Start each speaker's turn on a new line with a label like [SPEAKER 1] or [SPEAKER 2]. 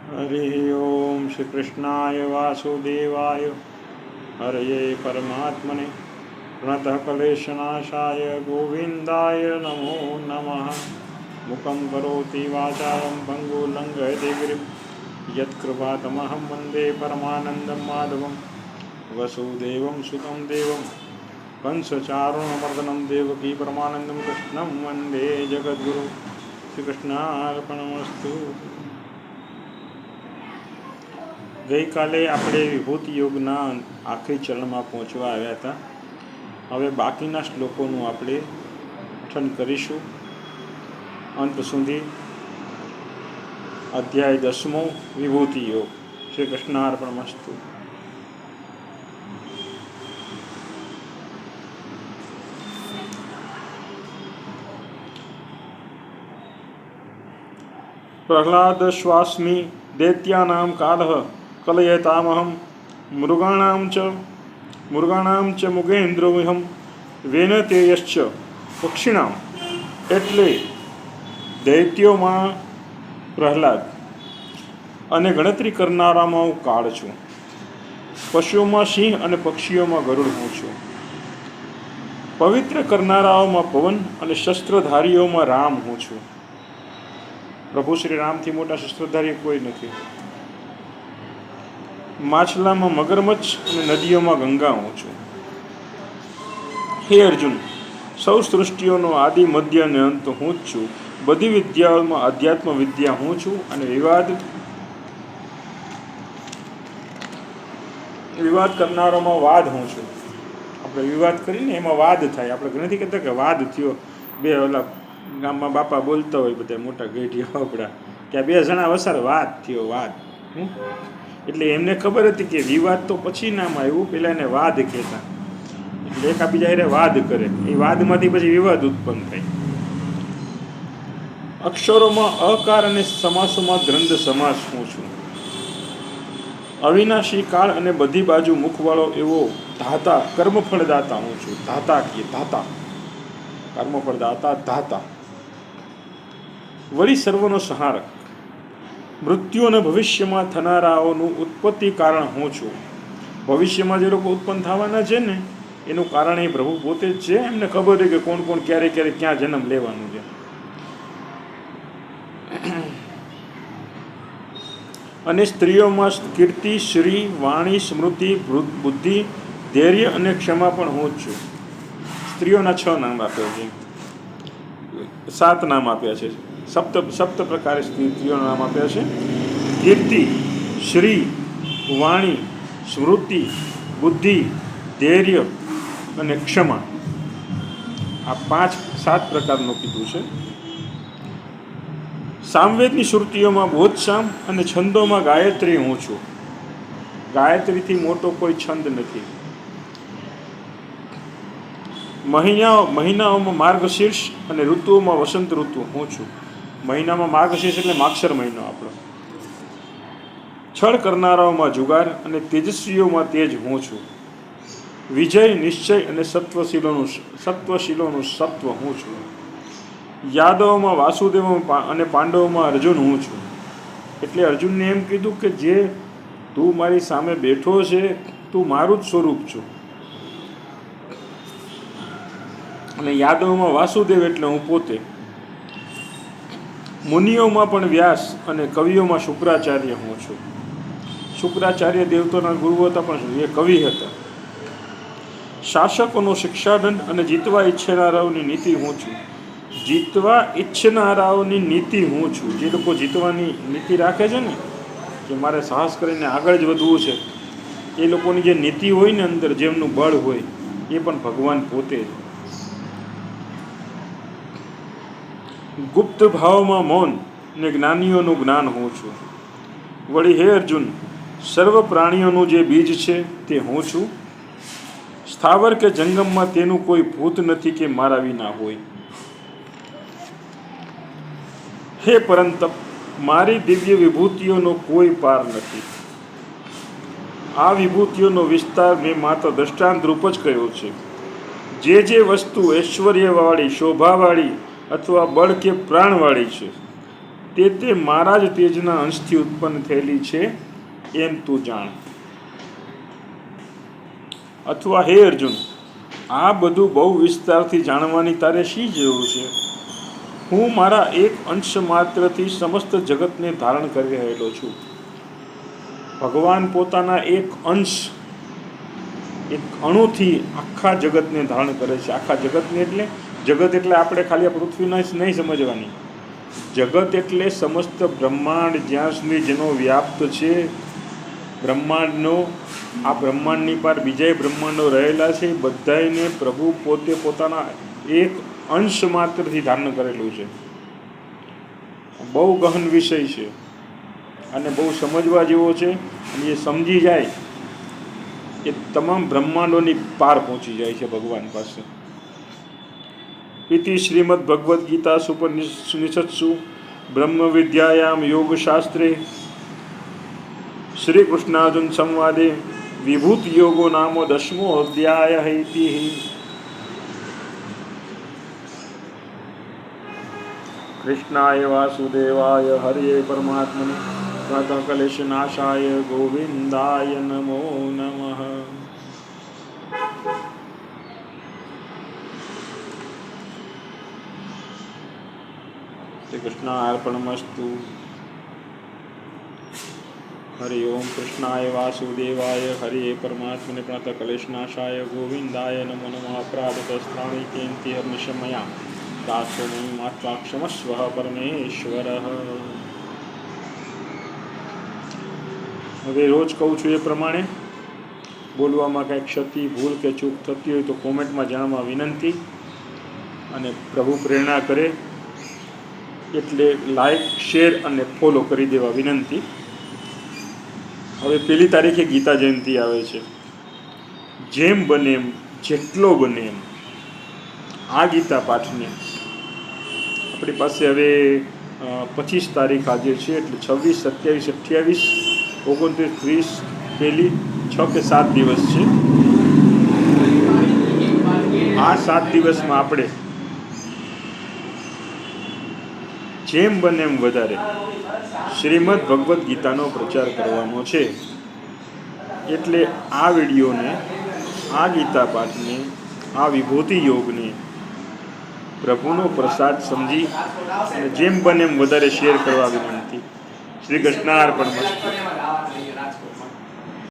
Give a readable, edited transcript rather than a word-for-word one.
[SPEAKER 1] हरि ओम श्री कृष्णाय वासुदेवाय हरये परमात्मने प्रणतः क्लेशनाशाय गोविन्दाय नमो नमः। मुखं करोति वाचालं पङ्गुलङ्घयते गिरिं यत्कृपातमहं वन्दे परमानन्दं माधवं वसुदेवं सुतं देवं कंसचारुणमर्दनं देवकी परमानन्दं कृष्णं वन्दे जगद्गुरु। श्रीकृष्णार्पणमस्तु। ગઈકાલે આપણે વિભૂતિ યોગના આખરી ચરણમાં પહોંચવા આવ્યા હતા. હવે બાકીના શ્લોકોનું આપણે પઠન કરીશું અંત સુધી. અધ્યાય 10મો વિભૂતિ યોગ. શ્રી કૃષ્ણાર્પણમસ્તુ. પ્રહલાદ શ્વાસ્મી દૈત્યાનામ કાલઃ કલયતામહમ મૃગાણામ ચ મુગેન્દ્રવિહમ વેનતેયશ્ચ પક્ષિણામ. એટલે દૈત્યોમાં પ્રહલાદ અને ગણતરી કરનારામાં હું કાળ છું. પશુઓમાં સિંહ અને પક્ષીઓમાં ગરુડ હું છું. પવિત્ર કરનારાઓમાં પવન અને શસ્ત્રધારીઓમાં રામ હું છું. પ્રભુ શ્રી રામથી મોટા શસ્ત્રધારી કોઈ નથી. માછલામાં મગરમચ્છ અને નદીઓમાં ગંગા હું છું. હે અર્જુન, સૌ સૃષ્ટિઓનો આદિ મધ્ય અને અંત હું જ છું. બધી વિદ્યાઓમાં અધ્યાત્મ વિદ્યા હું છું અને વિવાદ કરનારોમાં વાદ હું છું. આપણે વિવાદ કરીને એમાં વાદ થાય. આપણે નથી કહેતા કે વાદ થયો, બે ઓલા ગામમાં બાપા બોલતા હોય બધા મોટા ગેઢિયા આપણા કે આ બે જણા વસાર વાદ થયો, વાદ. એટલે એમને ખબર હતી કે વિવાદ તો પછી નામ આવ્યું, પેલા એને વાદ કહેતા. એટલે એકાબીજા એને વાદ કરે, એ વાદમાંથી પછી વિવાદ ઉત્પન્ન થાય. અક્ષરોમાં અકાર અને સમાસોમાં દ્વંદ્વ સમાસ હું છું. અવિનાશી કાળ અને બધી બાજુ મુખવાળો એવો ધાતા કર્મફળદાતા હું છું. ધાતા કીએ, ધાતા, કર્મફળદાતા, ધાતા. વળી સર્વનો સંહારક, મૃત્યુ અને ભવિષ્યમાં થનારાઓનું ઉત્પત્તિ કારણ હું છું. ભવિષ્યમાં જે લોકો ઉત્પન્ન થવાના છે ને એનું કારણ એ પ્રભુ પોતે જ છે. એમને ખબર છે કે કોણ કોણ ક્યારે ક્યારે ક્યાં જન્મ લેવાનું છે. અને સ્ત્રીઓમાં કીર્તિ, શ્રી, વાણી, સ્મૃતિ, બુદ્ધિ, ધૈર્ય અને ક્ષમા પણ હું જ છું. સ્ત્રીઓના 6 નામ આપ્યા છે, 7 નામ આપ્યા છે. સપ્ત પ્રકારે સ્ત્રીઓના નામ આપ્યા છે. કીર્તિ, શ્રી, વાણી, સ્મૃતિ, બુદ્ધિ, ધૈર્ય અને ક્ષમા. આ 7 પ્રકારનું કીધું છે. સામવેદની શ્રુતિઓમાં બોધશામ અને છંદોમાં ગાયત્રી હું છું. ગાયત્રીથી મોટો કોઈ છંદ નથી. મહિનાઓમાં માર્ગશીર્ષ અને ઋતુઓમાં વસંત ઋતુ હું છું. મહિનામાં માર્ગશીર્ષ એટલે માગશર મહિનો આપણો. છળ કરનારાઓમાં જુગાર અને તેજસ્વીઓમાં તેજ હું છું. વિજય, નિશ્ચય અને સત્વશીલોનું સત્વ હું છું. યાદવોમાં વાસુદેવ અને પાંડવોમાં અર્જુન હું છું. એટલે અર્જુનને એમ કીધું કે જે તું મારી સામે બેઠો છે તું મારું જ સ્વરૂપ છું. અને યાદવોમાં વાસુદેવ એટલે હું પોતે. મુનિઓમાં પણ વ્યાસ અને કવિઓમાં શુક્રાચાર્ય હું છું. શુક્રાચાર્ય દેવતાના ગુરુ હતા પણ એ કવિ હતા. શાસકોનો શિક્ષાદંડ અને જીતવા ઈચ્છનારાઓની નીતિ હું છું. જીતવા ઈચ્છનારાઓની નીતિ હું છું. જે લોકો જીતવાની નીતિ રાખે છે ને કે મારે સાહસ કરીને આગળ જ વધવું છે, એ લોકોની જે નીતિ હોય ને અંદર, જેમનું બળ હોય, એ પણ ભગવાન પોતે જ. ગુપ્ત ભાવમાં મૌન ને જ્ઞાનીઓનું જ્ઞાન હું છું. વળી હે અર્જુન, સર્વ પ્રાણીઓનું જે બીજ છે તે હું છું. સ્થાવર કે જંગમમાં તેનું કોઈ ભૂત નથી કે મારા વિના હોય. હે પરંતપ, મારી દિવ્ય વિભૂતિઓનો કોઈ પાર નથી. આ વિભૂતિઓનો વિસ્તાર મેં માત્ર દ્રષ્ટાંત રૂપ જ કર્યો છે. જે વસ્તુ ઐશ્વર્યવાળી, શોભાવાળી અથવા બળ કે પ્રાણવાળી છે તે મારા જ તેજના અંશથી ઉત્પન્ન થયેલી છે એમ તું જાણ. અથવા હે અર્જુન, આ બધું બહુ વિસ્તારથી જાણવાની તારે શી જરૂર છે? હું મારા એક અંશ માત્રથી સમસ્ત જગતને ધારણ કરી રહેલો છું. ભગવાન પોતાના એક અંશ, એક અણુથી આખા જગતને ધારણ કરે છે. આખા જગતને એટલે જગત એટલે આપણે ખાલી આ પૃથ્વીને નહીં સમજવાની. જગત એટલે સમસ્ત બ્રહ્માંડ જ્યાં સુધી જેનો વ્યાપ્ત છે, બ્રહ્માંડનો, આ બ્રહ્માંડની પાર બીજા બ્રહ્માંડો રહેલા છે, બધાને પ્રભુ પોતે પોતાના એક અંશ માત્રથી ધારણ કરેલું છે. બહુ ગહન વિષય છે અને બહુ સમજવા જેવો છે. અને એ સમજી જાય એ તમામ બ્રહ્માંડોની પાર પહોંચી જાય છે ભગવાન પાસે. ઇતિ શ્રીમદ ભગવદ્ ગીતા સુપનિષત્સુ બ્રહ્મ વિદ્યાયામ યોગશાસ્ત્રે શ્રી કૃષ્ણાર્જુન સંવાદે વિભૂત યોગો નામો 10મો અધ્યાય ઇતિ. કૃષ્ણાય વાસુદેવાય હરિયે પરમાત્મને પ્રાતઃકલેશનાશાય ગોવિંદાય નમો નમઃ. શ્રી કૃષ્ણાર્પણમસ્તુ. હરિ ઓમ કૃષ્ણાય વાસુદેવાય હરિયે પરમાત્મને પ્રાતઃકલેશનાશાય ગોવિંદાય નમો નમઃ. અપરાધતસ્ત્રાણિ કેન્તિ હર્નિશમયા દાસોની માત્વા ક્ષમસ્વ પરમેશ્વર. હવે રોજ કહું છું એ પ્રમાણે બોલવામાં કાંઈ ક્ષતિ, ભૂલ કે ચૂક થતી હોય તો કોમેન્ટમાં જાણવા વિનંતી. અને પ્રભુ પ્રેરણા કરે એટલે લાઈક, શેર અને ફોલો કરી દેવા વિનંતી. હવે 1 તારીખે ગીતા જયંતિ આવે છે. જેમ બને એમ, જેટલો બને એમ આ ગીતા પાઠને આપણી પાસે હવે 25 તારીખ આજે છે, એટલે 26, 27, 28, 29, 30, 1 કે 7 દિવસ છે. આ 7 દિવસમાં આપણે જેમ બને એમ વધારે શ્રીમદ ભગવદ્ ગીતાનો પ્રચાર કરવાનો છે. એટલે આ વિડીયોને, આ ગીતા પાઠને, આ વિભૂતિ યોગને પ્રભુનો પ્રસાદ સમજી અને જેમ બને એમ વધારે શેર કરવા વિનંતી. શ્રી કૃષ્ણાર્પણમસ્તુ.